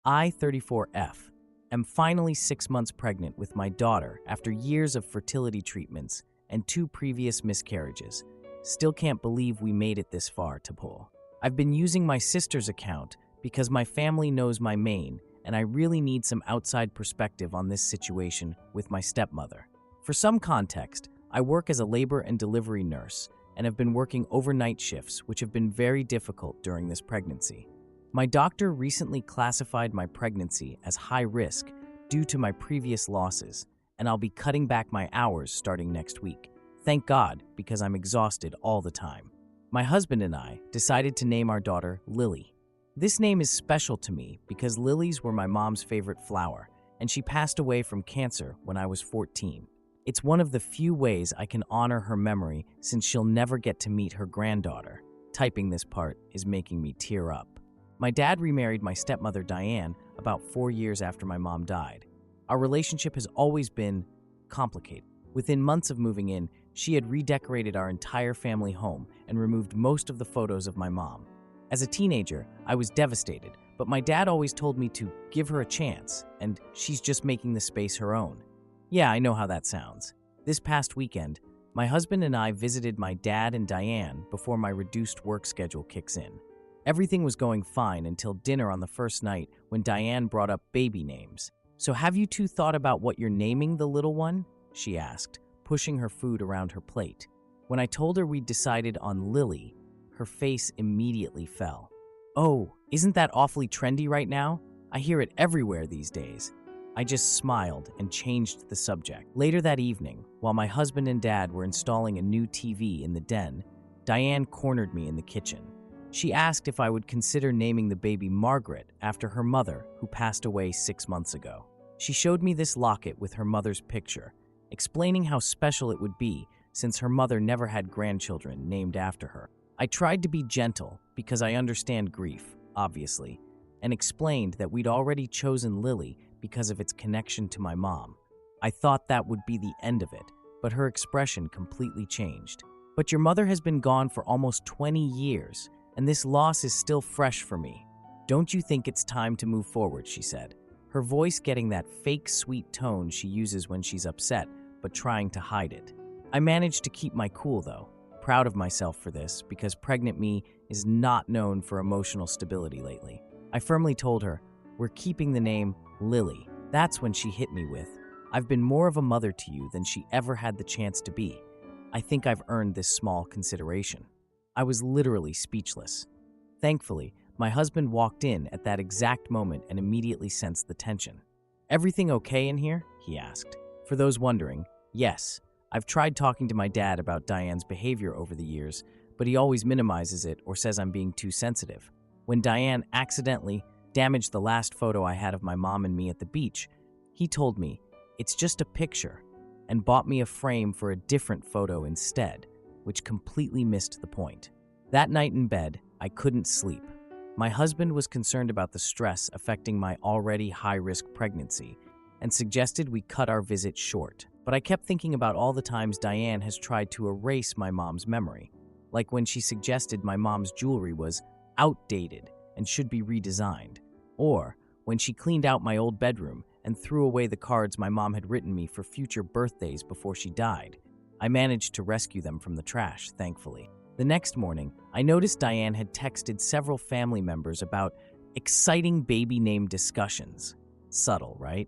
I, 34F, am finally 6 months pregnant with my daughter after years of fertility treatments and 2 previous miscarriages. Still can't believe we made it this far, Tapul. I've been using my sister's account because my family knows my main, and I really need some outside perspective on this situation with my stepmother. For some context, I work as a labor and delivery nurse and have been working overnight shifts, which have been very difficult during this pregnancy. My doctor recently classified my pregnancy as high risk due to my previous losses, and I'll be cutting back my hours starting next week. Thank God, because I'm exhausted all the time. My husband and I decided to name our daughter Lily. This name is special to me because lilies were my mom's favorite flower, and she passed away from cancer when I was 14. It's one of the few ways I can honor her memory since she'll never get to meet her granddaughter. Typing this part is making me tear up. My dad remarried my stepmother Diane about 4 years after my mom died. Our relationship has always been complicated. Within months of moving in, she had redecorated our entire family home and removed most of the photos of my mom. As a teenager, I was devastated, but my dad always told me to give her a chance, and she's just making the space her own. Yeah, I know how that sounds. This past weekend, my husband and I visited my dad and Diane before my reduced work schedule kicks in. Everything was going fine until dinner on the first night when Diane brought up baby names. "So have you two thought about what you're naming the little one?" she asked, pushing her food around her plate. When I told her we'd decided on Lily, her face immediately fell. "Oh, isn't that awfully trendy right now? I hear it everywhere these days." I just smiled and changed the subject. Later that evening, while my husband and dad were installing a new TV in the den, Diane cornered me in the kitchen. She asked if I would consider naming the baby Margaret after her mother, who passed away 6 months ago. She showed me this locket with her mother's picture, explaining how special it would be since her mother never had grandchildren named after her. I tried to be gentle because I understand grief, obviously, and explained that we'd already chosen Lily because of its connection to my mom. I thought that would be the end of it, but her expression completely changed. "But your mother has been gone for almost 20 years, and this loss is still fresh for me. Don't you think it's time to move forward?" she said, her voice getting that fake sweet tone she uses when she's upset, but trying to hide it. I managed to keep my cool though, proud of myself for this because pregnant me is not known for emotional stability lately. I firmly told her, "We're keeping the name Lily." That's when she hit me with, "I've been more of a mother to you than she ever had the chance to be. I think I've earned this small consideration." I was literally speechless. Thankfully, my husband walked in at that exact moment and immediately sensed the tension. "Everything okay in here?" he asked. For those wondering, yes, I've tried talking to my dad about Diane's behavior over the years, but he always minimizes it or says I'm being too sensitive. When Diane accidentally damaged the last photo I had of my mom and me at the beach, he told me, "It's just a picture," and bought me a frame for a different photo instead, which completely missed the point. That night in bed, I couldn't sleep. My husband was concerned about the stress affecting my already high-risk pregnancy and suggested we cut our visit short. But I kept thinking about all the times Diane has tried to erase my mom's memory, like when she suggested my mom's jewelry was outdated and should be redesigned, or when she cleaned out my old bedroom and threw away the cards my mom had written me for future birthdays before she died. I managed to rescue them from the trash, thankfully. The next morning, I noticed Diane had texted several family members about exciting baby name discussions. Subtle, right?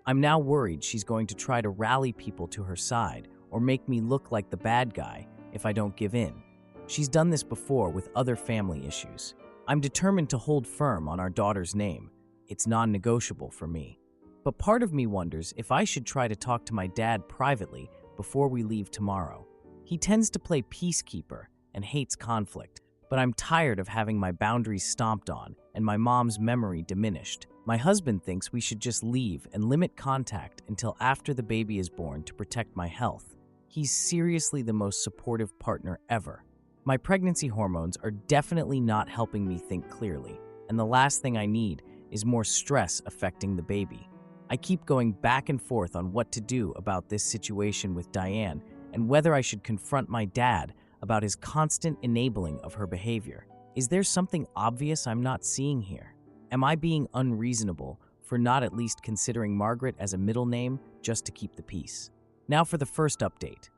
I'm now worried she's going to try to rally people to her side or make me look like the bad guy if I don't give in. She's done this before with other family issues. I'm determined to hold firm on our daughter's name. It's non-negotiable for me. But part of me wonders if I should try to talk to my dad privately before we leave tomorrow. He tends to play peacekeeper and hates conflict, but I'm tired of having my boundaries stomped on and my mom's memory diminished. My husband thinks we should just leave and limit contact until after the baby is born to protect my health. He's seriously the most supportive partner ever. My pregnancy hormones are definitely not helping me think clearly, and the last thing I need is more stress affecting the baby. I keep going back and forth on what to do about this situation with Diane and whether I should confront my dad about his constant enabling of her behavior. Is there something obvious I'm not seeing here? Am I being unreasonable for not at least considering Margaret as a middle name just to keep the peace? Now for the first update.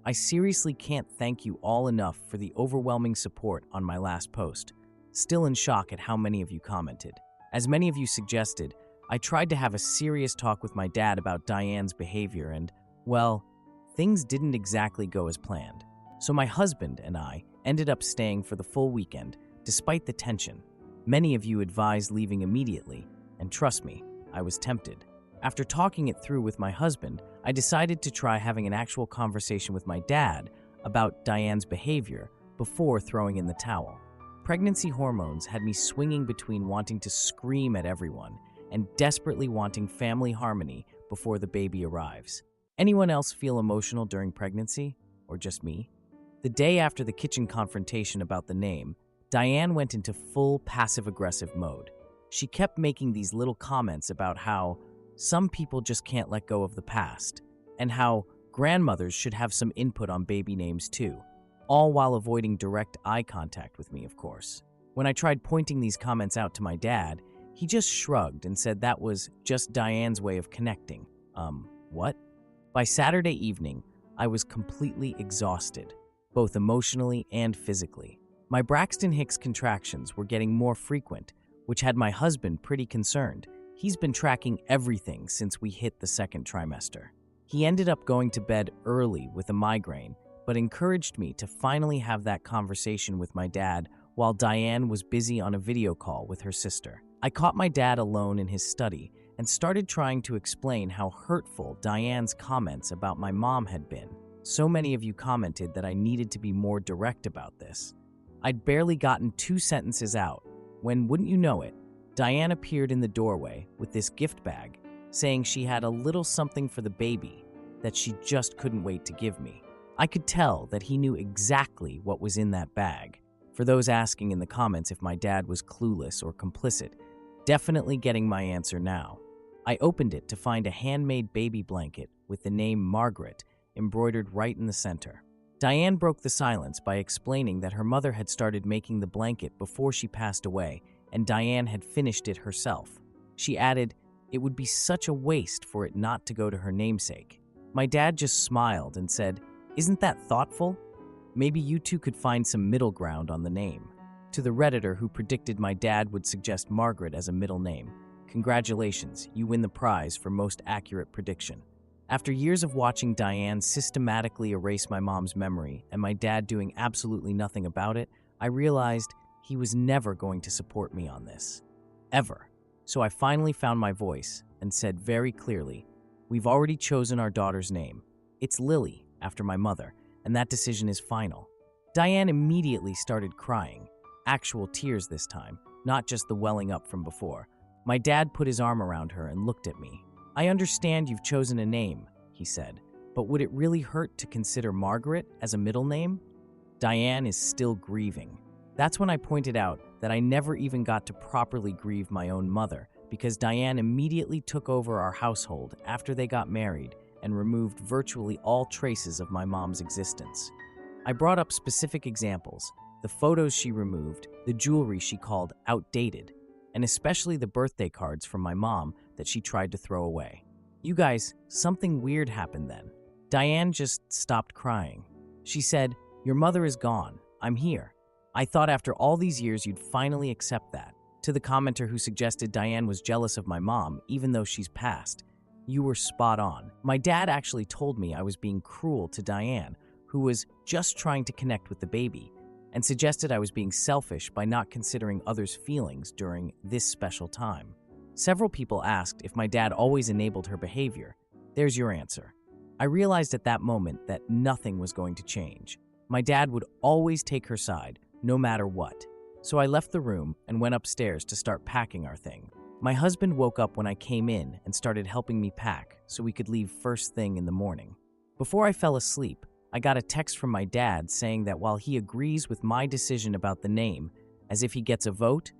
I seriously can't thank you all enough for the overwhelming support on my last post. Still in shock at how many of you commented. As many of you suggested, I tried to have a serious talk with my dad about Diane's behavior and, well, things didn't exactly go as planned. So my husband and I ended up staying for the full weekend, despite the tension. Many of you advised leaving immediately, and trust me, I was tempted. After talking it through with my husband, I decided to try having an actual conversation with my dad about Diane's behavior before throwing in the towel. Pregnancy hormones had me swinging between wanting to scream at everyone and desperately wanting family harmony before the baby arrives. Anyone else feel emotional during pregnancy? Or just me? The day after the kitchen confrontation about the name, Diane went into full passive-aggressive mode. She kept making these little comments about how some people just can't let go of the past, and how grandmothers should have some input on baby names too, all while avoiding direct eye contact with me, of course. When I tried pointing these comments out to my dad, he just shrugged and said that was just Diane's way of connecting. What? By Saturday evening, I was completely exhausted, both emotionally and physically. My Braxton Hicks contractions were getting more frequent, which had my husband pretty concerned. He's been tracking everything since we hit the second trimester. He ended up going to bed early with a migraine, but encouraged me to finally have that conversation with my dad while Diane was busy on a video call with her sister. I caught my dad alone in his study and started trying to explain how hurtful Diane's comments about my mom had been. So many of you commented that I needed to be more direct about this. I'd barely gotten 2 sentences out when, wouldn't you know it, Diane appeared in the doorway with this gift bag, saying she had a little something for the baby that she just couldn't wait to give me. I could tell that he knew exactly what was in that bag. For those asking in the comments if my dad was clueless or complicit, definitely getting my answer now. I opened it to find a handmade baby blanket with the name Margaret embroidered right in the center. Diane broke the silence by explaining that her mother had started making the blanket before she passed away, and Diane had finished it herself. She added, it would be such a waste for it not to go to her namesake. My dad just smiled and said, isn't that thoughtful? Maybe you two could find some middle ground on the name. To the Redditor who predicted my dad would suggest Margaret as a middle name, congratulations, you win the prize for most accurate prediction. After years of watching Diane systematically erase my mom's memory and my dad doing absolutely nothing about it, I realized he was never going to support me on this. Ever. So I finally found my voice and said very clearly, we've already chosen our daughter's name. It's Lily, after my mother, and that decision is final. Diane immediately started crying. Actual tears this time, not just the welling up from before. My dad put his arm around her and looked at me. I understand you've chosen a name, he said, but would it really hurt to consider Margaret as a middle name? Diane is still grieving. That's when I pointed out that I never even got to properly grieve my own mother because Diane immediately took over our household after they got married and removed virtually all traces of my mom's existence. I brought up specific examples, the photos she removed, the jewelry she called outdated, and especially the birthday cards from my mom that she tried to throw away. You guys, something weird happened then. Diane just stopped crying. She said, your mother is gone. I'm here. I thought after all these years you'd finally accept that. To the commenter who suggested Diane was jealous of my mom, even though she's passed, you were spot on. My dad actually told me I was being cruel to Diane, who was just trying to connect with the baby, and suggested I was being selfish by not considering others' feelings during this special time. Several people asked if my dad always enabled her behavior. There's your answer. I realized at that moment that nothing was going to change. My dad would always take her side, no matter what. So I left the room and went upstairs to start packing our thing. My husband woke up when I came in and started helping me pack so we could leave first thing in the morning. Before I fell asleep, I got a text from my dad saying that while he agrees with my decision about the name, as if he gets a vote,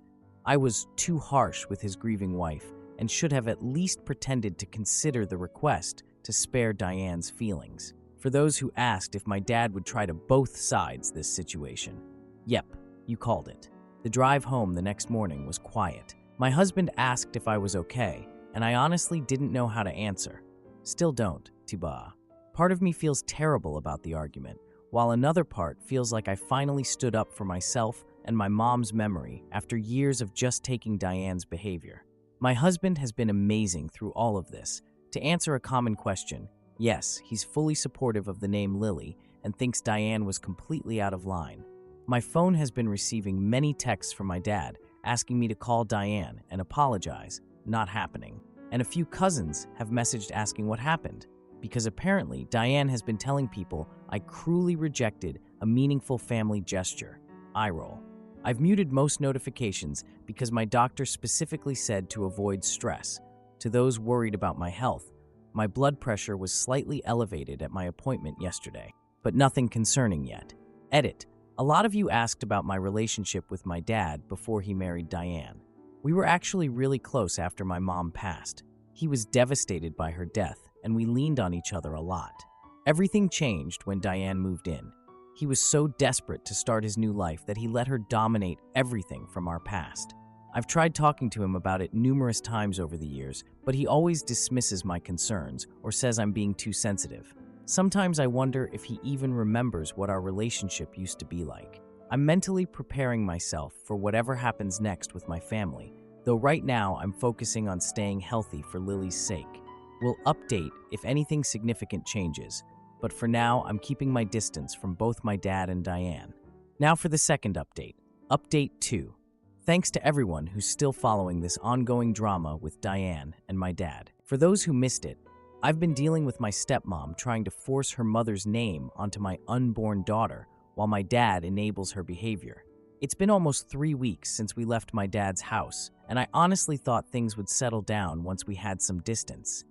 I was too harsh with his grieving wife and should have at least pretended to consider the request to spare Diane's feelings. For those who asked if my dad would try to both sides this situation, yep, you called it. The drive home the next morning was quiet. My husband asked if I was okay, and I honestly didn't know how to answer. Still don't, Tiba. Part of me feels terrible about the argument, while another part feels like I finally stood up for myself and my mom's memory after years of just taking Diane's behavior. My husband has been amazing through all of this. To answer a common question, yes, he's fully supportive of the name Lily and thinks Diane was completely out of line. My phone has been receiving many texts from my dad asking me to call Diane and apologize, not happening. And a few cousins have messaged asking what happened, because apparently Diane has been telling people I cruelly rejected a meaningful family gesture. Eye roll. I've muted most notifications because my doctor specifically said to avoid stress. To those worried about my health, my blood pressure was slightly elevated at my appointment yesterday, but nothing concerning yet. Edit. A lot of you asked about my relationship with my dad before he married Diane. We were actually really close after my mom passed. He was devastated by her death, and we leaned on each other a lot. Everything changed when Diane moved in. He was so desperate to start his new life that he let her dominate everything from our past. I've tried talking to him about it numerous times over the years, but he always dismisses my concerns or says I'm being too sensitive. Sometimes I wonder if he even remembers what our relationship used to be like. I'm mentally preparing myself for whatever happens next with my family, though right now I'm focusing on staying healthy for Lily's sake. We'll update if anything significant changes, but for now I'm keeping my distance from both my dad and Diane. Now for the second update. Update 2. Thanks to everyone who's still following this ongoing drama with Diane and my dad. For those who missed it, I've been dealing with my stepmom trying to force her mother's name onto my unborn daughter while my dad enables her behavior. It's been almost 3 weeks since we left my dad's house, and I honestly thought things would settle down once we had some distance.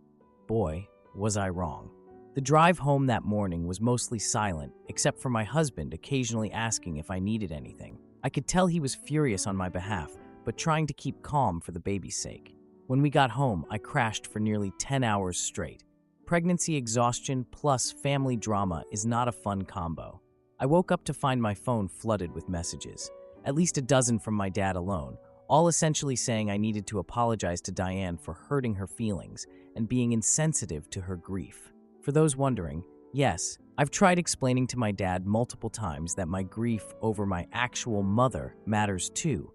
Boy, was I wrong. The drive home that morning was mostly silent, except for my husband occasionally asking if I needed anything. I could tell he was furious on my behalf, but trying to keep calm for the baby's sake. When we got home, I crashed for nearly 10 hours straight. Pregnancy exhaustion plus family drama is not a fun combo. I woke up to find my phone flooded with messages, at least a dozen from my dad alone, all essentially saying I needed to apologize to Diane for hurting her feelings and being insensitive to her grief. For those wondering, yes, I've tried explaining to my dad multiple times that my grief over my actual mother matters too,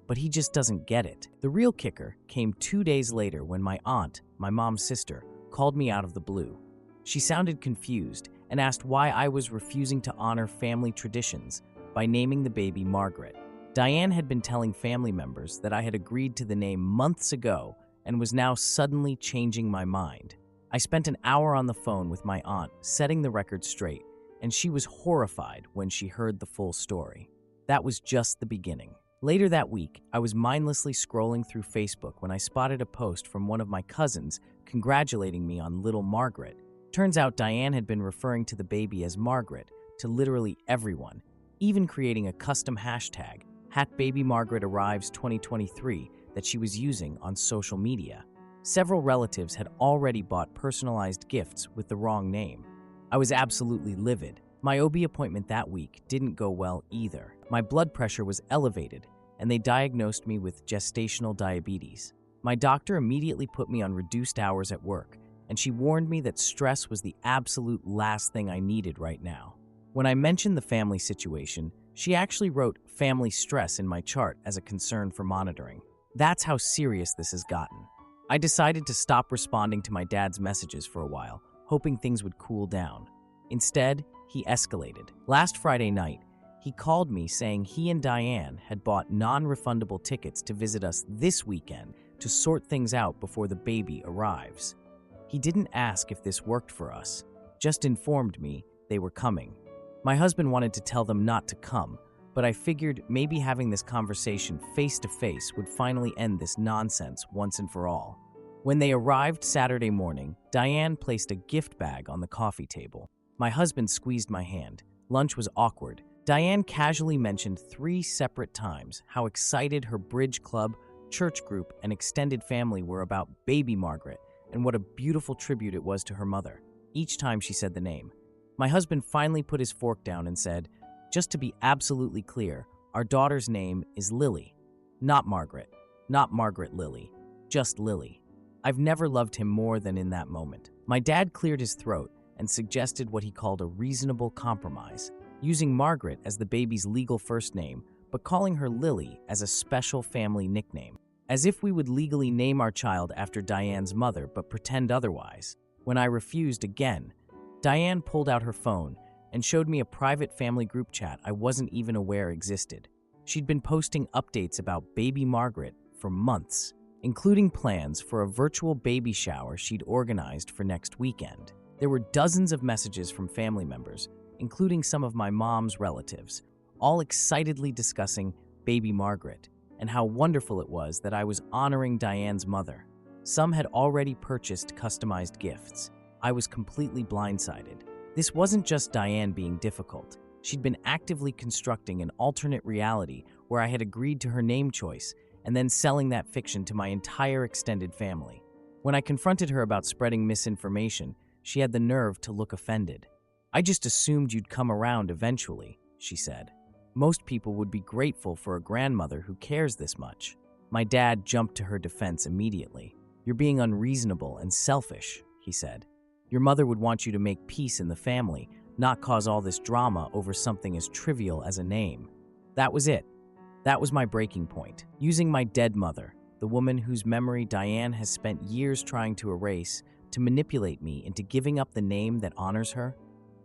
but he just doesn't get it. The real kicker came 2 days later when my aunt, my mom's sister, called me out of the blue. She sounded confused and asked why I was refusing to honor family traditions by naming the baby Margaret. Diane had been telling family members that I had agreed to the name months ago and was now suddenly changing my mind. I spent an hour on the phone with my aunt setting the record straight, and she was horrified when she heard the full story. That was just the beginning. Later that week, I was mindlessly scrolling through Facebook when I spotted a post from one of my cousins congratulating me on little Margaret. Turns out Diane had been referring to the baby as Margaret to literally everyone, even creating a custom hashtag, #HatBabyMargaretArrives2023, that she was using on social media. Several relatives had already bought personalized gifts with the wrong name. I was absolutely livid. My OB appointment that week didn't go well either. My blood pressure was elevated, and they diagnosed me with gestational diabetes. My doctor immediately put me on reduced hours at work, and she warned me that stress was the absolute last thing I needed right now. When I mentioned the family situation, she actually wrote family stress in my chart as a concern for monitoring. That's how serious this has gotten. I decided to stop responding to my dad's messages for a while, hoping things would cool down. Instead, he escalated. Last Friday night, he called me saying he and Diane had bought non-refundable tickets to visit us this weekend to sort things out before the baby arrives. He didn't ask if this worked for us, just informed me they were coming. My husband wanted to tell them not to come, but I figured maybe having this conversation face-to-face would finally end this nonsense once and for all. When they arrived Saturday morning, Diane placed a gift bag on the coffee table. My husband squeezed my hand. Lunch was awkward. Diane casually mentioned 3 separate times how excited her bridge club, church group, and extended family were about baby Margaret and what a beautiful tribute it was to her mother, each time she said the name. My husband finally put his fork down and said, "Just to be absolutely clear, Our daughter's name is Lily. Not Margaret. Not Margaret Lily. Just Lily. I've never loved him more than in that moment. My dad cleared his throat and suggested what he called a reasonable compromise, using Margaret as the baby's legal first name, but calling her Lily as a special family nickname, as if we would legally name our child after Diane's mother but pretend otherwise. When I refused again, Diane pulled out her phone and showed me a private family group chat I wasn't even aware existed. She'd been posting updates about baby Margaret for months, including plans for a virtual baby shower she'd organized for next weekend. There were dozens of messages from family members, including some of my mom's relatives, all excitedly discussing baby Margaret and how wonderful it was that I was honoring Diane's mother. Some had already purchased customized gifts. I was completely blindsided. This wasn't just Diane being difficult. She'd been actively constructing an alternate reality where I had agreed to her name choice and then selling that fiction to my entire extended family. When I confronted her about spreading misinformation, she had the nerve to look offended. "I just assumed you'd come around eventually," she said. "Most people would be grateful for a grandmother who cares this much." My dad jumped to her defense immediately. "You're being unreasonable and selfish," he said. "Your mother would want you to make peace in the family, not cause all this drama over something as trivial as a name." That was it. That was my breaking point. Using my dead mother, the woman whose memory Diane has spent years trying to erase, to manipulate me into giving up the name that honors her?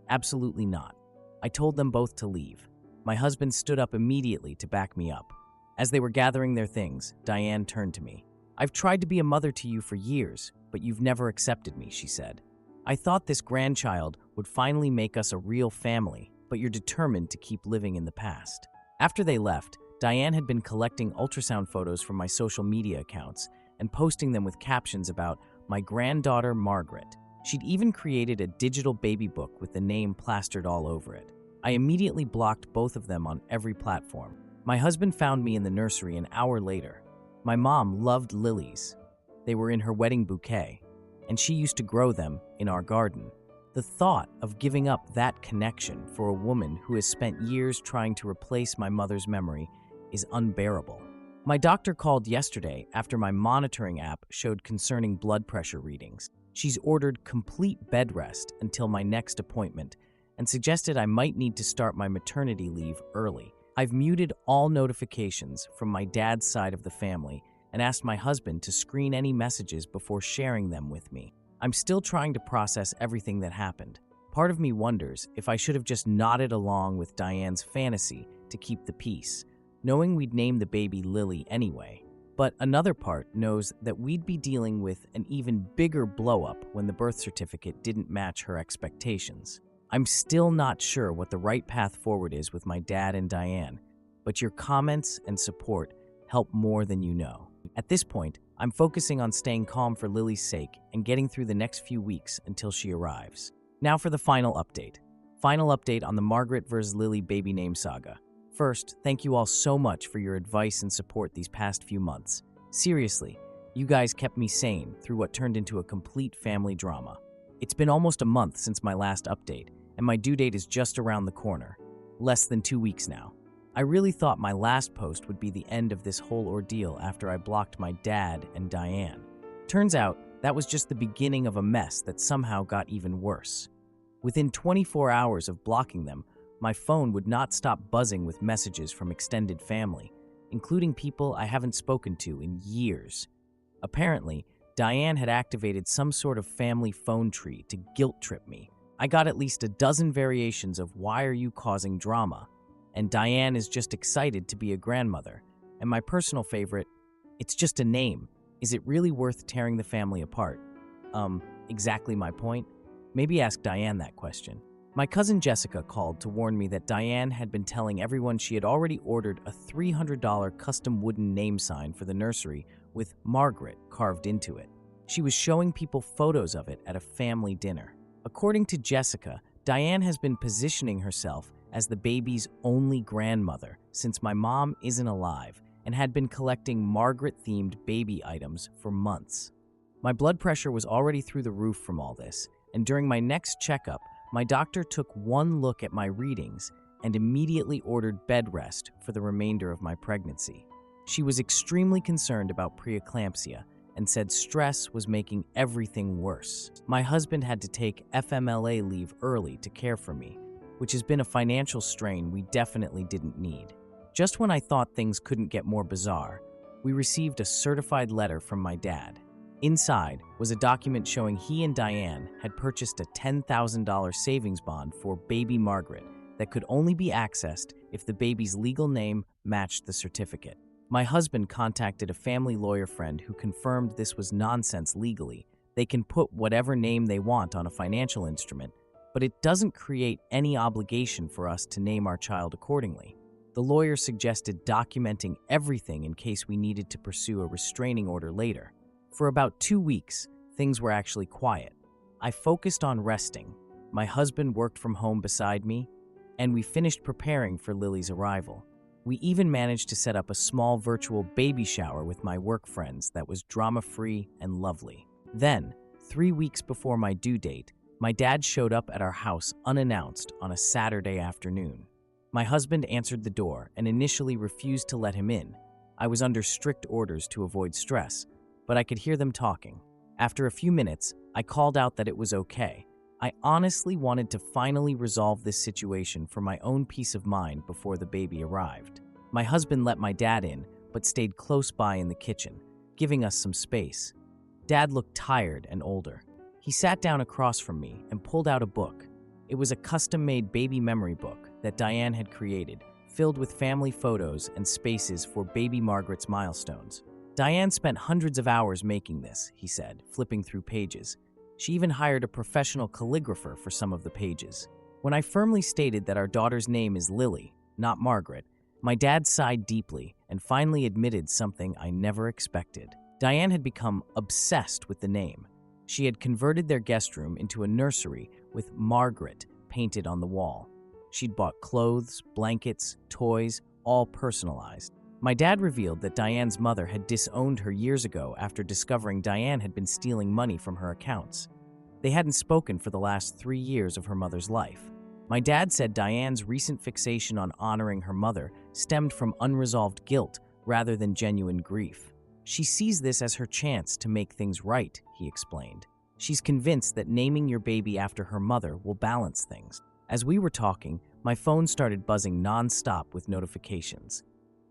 Absolutely not. I told them both to leave. My husband stood up immediately to back me up. As they were gathering their things, Diane turned to me. "I've tried to be a mother to you for years, but you've never accepted me," she said. "I thought this grandchild would finally make us a real family, but you're determined to keep living in the past." After they left, Diane had been collecting ultrasound photos from my social media accounts and posting them with captions about my granddaughter Margaret. She'd even created a digital baby book with the name plastered all over it. I immediately blocked both of them on every platform. My husband found me in the nursery an hour later. My mom loved lilies. They were in her wedding bouquet, and she used to grow them in our garden. The thought of giving up that connection for a woman who has spent years trying to replace my mother's memory is unbearable. My doctor called yesterday after my monitoring app showed concerning blood pressure readings. She's ordered complete bed rest until my next appointment and suggested I might need to start my maternity leave early. I've muted all notifications from my dad's side of the family and asked my husband to screen any messages before sharing them with me. I'm still trying to process everything that happened. Part of me wonders if I should have just nodded along with Diane's fantasy to keep the peace, knowing we'd name the baby Lily anyway. But another part knows that we'd be dealing with an even bigger blow-up when the birth certificate didn't match her expectations. I'm still not sure what the right path forward is with my dad and Diane, but your comments and support help more than you know. At this point, I'm focusing on staying calm for Lily's sake and getting through the next few weeks until she arrives. Now for the final update. Final update on the Margaret vs. Lily baby name saga. First, thank you all so much for your advice and support these past few months. Seriously, you guys kept me sane through what turned into a complete family drama. It's been almost a month since my last update, and my due date is just around the corner. Less than 2 weeks now. I really thought my last post would be the end of this whole ordeal after I blocked my dad and Diane. Turns out, that was just the beginning of a mess that somehow got even worse. Within 24 hours of blocking them, my phone would not stop buzzing with messages from extended family, including people I haven't spoken to in years. Apparently, Diane had activated some sort of family phone tree to guilt trip me. I got at least a dozen variations of "why are you causing drama?" And Diane is just excited to be a grandmother. And my personal favorite, "it's just a name. Is it really worth tearing the family apart?" Exactly my point? Maybe ask Diane that question. My cousin Jessica called to warn me that Diane had been telling everyone she had already ordered a $300 custom wooden name sign for the nursery with Margaret carved into it. She was showing people photos of it at a family dinner. According to Jessica, Diane has been positioning herself as the baby's only grandmother since my mom isn't alive and had been collecting Margaret-themed baby items for months. My blood pressure was already through the roof from all this, and during my next checkup, my doctor took one look at my readings and immediately ordered bed rest for the remainder of my pregnancy. She was extremely concerned about preeclampsia and said stress was making everything worse. My husband had to take FMLA leave early to care for me, which has been a financial strain we definitely didn't need. Just when I thought things couldn't get more bizarre, we received a certified letter from my dad. Inside was a document showing he and Diane had purchased a $10,000 savings bond for baby Margaret that could only be accessed if the baby's legal name matched the certificate. My husband contacted a family lawyer friend who confirmed this was nonsense legally. They can put whatever name they want on a financial instrument, but it doesn't create any obligation for us to name our child accordingly. The lawyer suggested documenting everything in case we needed to pursue a restraining order later. For about 2 weeks, things were actually quiet. I focused on resting. My husband worked from home beside me, and we finished preparing for Lily's arrival. We even managed to set up a small virtual baby shower with my work friends that was drama-free and lovely. Then, 3 weeks before my due date, my dad showed up at our house unannounced on a Saturday afternoon. My husband answered the door and initially refused to let him in. I was under strict orders to avoid stress, but I could hear them talking. After a few minutes, I called out that it was okay. I honestly wanted to finally resolve this situation for my own peace of mind before the baby arrived. My husband let my dad in, but stayed close by in the kitchen, giving us some space. Dad looked tired and older. He sat down across from me and pulled out a book. It was a custom-made baby memory book that Diane had created, filled with family photos and spaces for baby Margaret's milestones. Diane spent hundreds of hours making this, he said, flipping through pages. She even hired a professional calligrapher for some of the pages. When I firmly stated that our daughter's name is Lily, not Margaret, my dad sighed deeply and finally admitted something I never expected. Diane had become obsessed with the name. She had converted their guest room into a nursery with Margaret painted on the wall. She'd bought clothes, blankets, toys, all personalized. My dad revealed that Diane's mother had disowned her years ago after discovering Diane had been stealing money from her accounts. They hadn't spoken for the last 3 years of her mother's life. My dad said Diane's recent fixation on honoring her mother stemmed from unresolved guilt rather than genuine grief. She sees this as her chance to make things right, he explained. She's convinced that naming your baby after her mother will balance things. As we were talking, my phone started buzzing non-stop with notifications.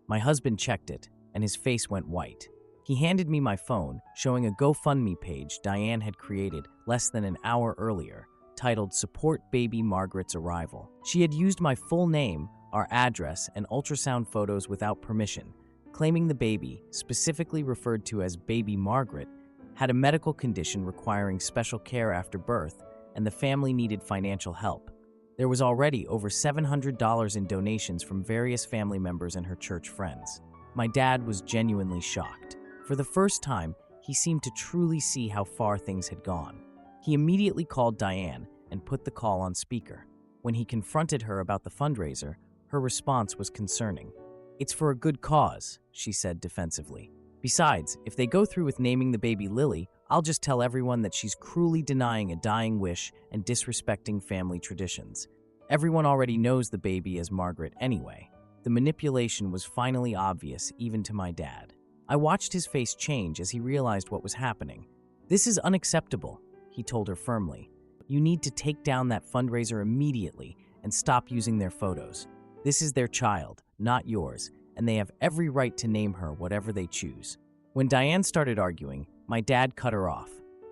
My husband checked it, and his face went white. He handed me my phone, showing a GoFundMe page Diane had created less than an hour earlier, titled Support Baby Margaret's Arrival. She had used my full name, our address, and ultrasound photos without permission, claiming the baby, specifically referred to as Baby Margaret, had a medical condition requiring special care after birth, and the family needed financial help. There was already over $700 in donations from various family members and her church friends. My dad was genuinely shocked. For the first time, he seemed to truly see how far things had gone. He immediately called Diane and put the call on speaker. When he confronted her about the fundraiser, her response was concerning. "It's for a good cause," she said defensively. "Besides, if they go through with naming the baby Lily, I'll just tell everyone that she's cruelly denying a dying wish and disrespecting family traditions. Everyone already knows the baby as Margaret anyway." The manipulation was finally obvious even to my dad. I watched his face change as he realized what was happening. "This is unacceptable," he told her firmly. "You need to take down that fundraiser immediately and stop using their photos. This is their child, not yours, and they have every right to name her whatever they choose." When Diane started arguing, my dad cut her off.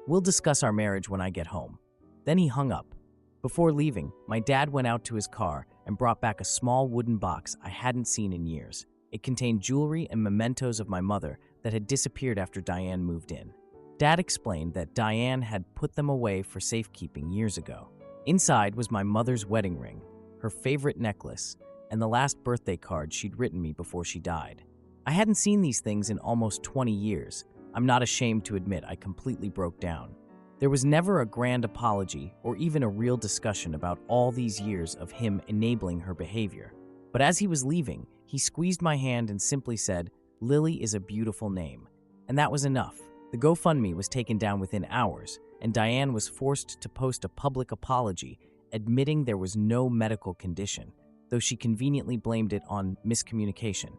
"We'll discuss our marriage when I get home." Then he hung up. Before leaving, my dad went out to his car and brought back a small wooden box I hadn't seen in years. It contained jewelry and mementos of my mother that had disappeared after Diane moved in. Dad explained that Diane had put them away for safekeeping years ago. Inside was my mother's wedding ring, her favorite necklace, and the last birthday card she'd written me before she died. I hadn't seen these things in almost 20 years. I'm not ashamed to admit I completely broke down. There was never a grand apology or even a real discussion about all these years of him enabling her behavior. But as he was leaving, he squeezed my hand and simply said, "Lily is a beautiful name." And that was enough. The GoFundMe was taken down within hours, and Diane was forced to post a public apology, admitting there was no medical condition. though she conveniently blamed it on miscommunication.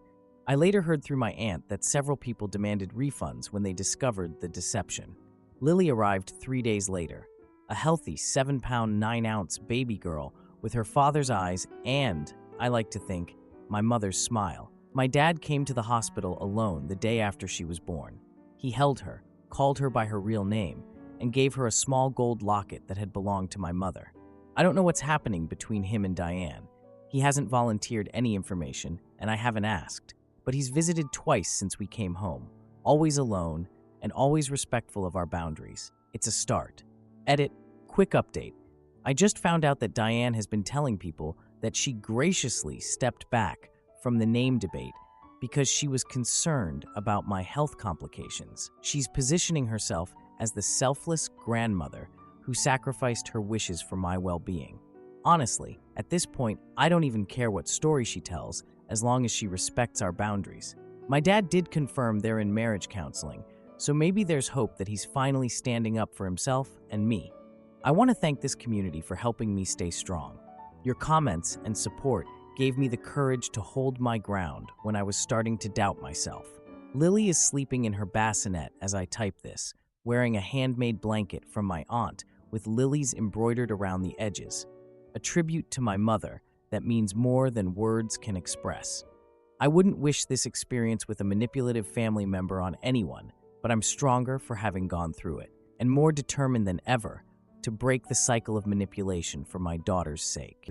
I later heard through my aunt that several people demanded refunds when they discovered the deception. Lily arrived 3 days later, a healthy 7-pound, 9-ounce baby girl with her father's eyes and, I like to think, my mother's smile. My dad came to the hospital alone the day after she was born. He held her, called her by her real name, and gave her a small gold locket that had belonged to my mother. I don't know what's happening between him and Diane. He hasn't volunteered any information, and I haven't asked, but he's visited twice since we came home, always alone and always respectful of our boundaries. It's a start. Edit, quick update. I just found out that Diane has been telling people that she graciously stepped back from the name debate because she was concerned about my health complications. She's positioning herself as the selfless grandmother who sacrificed her wishes for my well-being. Honestly, at this point, I don't even care what story she tells as long as she respects our boundaries. My dad did confirm they're in marriage counseling, so maybe there's hope that he's finally standing up for himself and me. I want to thank this community for helping me stay strong. Your comments and support gave me the courage to hold my ground when I was starting to doubt myself. Lily is sleeping in her bassinet as I type this, wearing a handmade blanket from my aunt with lilies embroidered around the edges, a tribute to my mother that means more than words can express. I wouldn't wish this experience with a manipulative family member on anyone, but I'm stronger for having gone through it, and more determined than ever to break the cycle of manipulation for my daughter's sake.